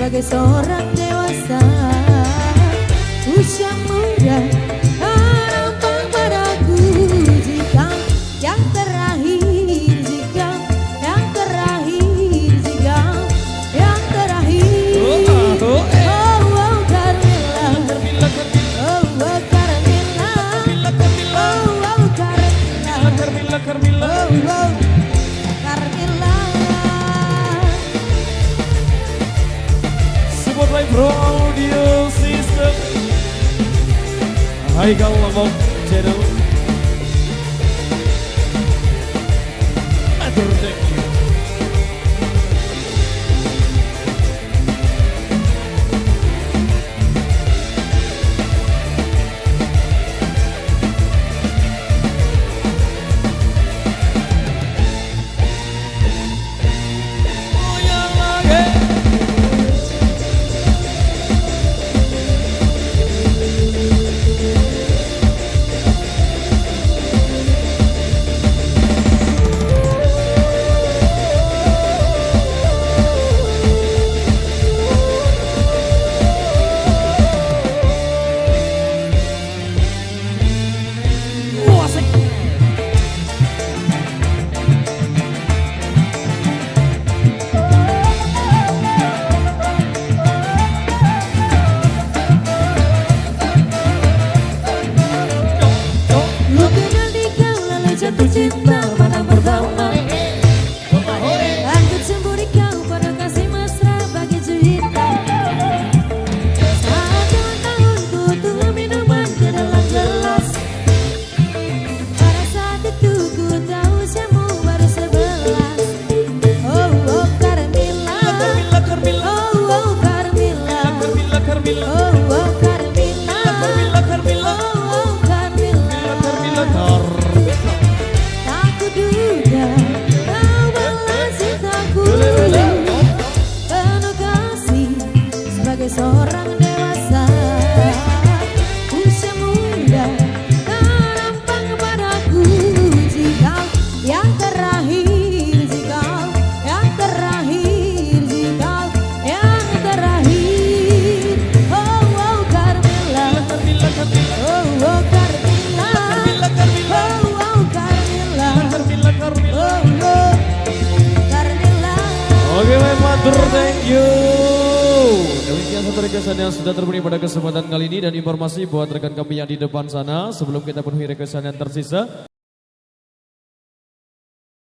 Sebagai seorang dewasa usia muda, harapan padaku jika yang terakhir, jika yang terakhir, jika yang terakhir. Oh Carmilla, oh Carmilla, oh Carmilla, Carmilla. Support by Pro Audio System, Haikal Lombok Channel. Atur thank you. Jatuh cinta pada pertama, aku cemburu kau pada kasih mesra bagai juwita. Saat 2 tahun ku tuang minuman ke dalam gelas, pada saat itu ku tahu usiamu baru 11. Oh Carmilla, oh Carmilla, oh Carmilla, oh Carmilla. Seorang dewasa usia muda, nampak padaku jika yang terakhir, jika yang terakhir, jika yang terakhir. Oh Carmilla, oh Carmilla, oh Carmilla, oh Carmilla. Oke, my mother, thank you. Demikian satu requestan yang sudah terpenuhi pada kesempatan kali ini, dan informasi buat rekan kami yang di depan sana sebelum kita penuhi requestan yang tersisa.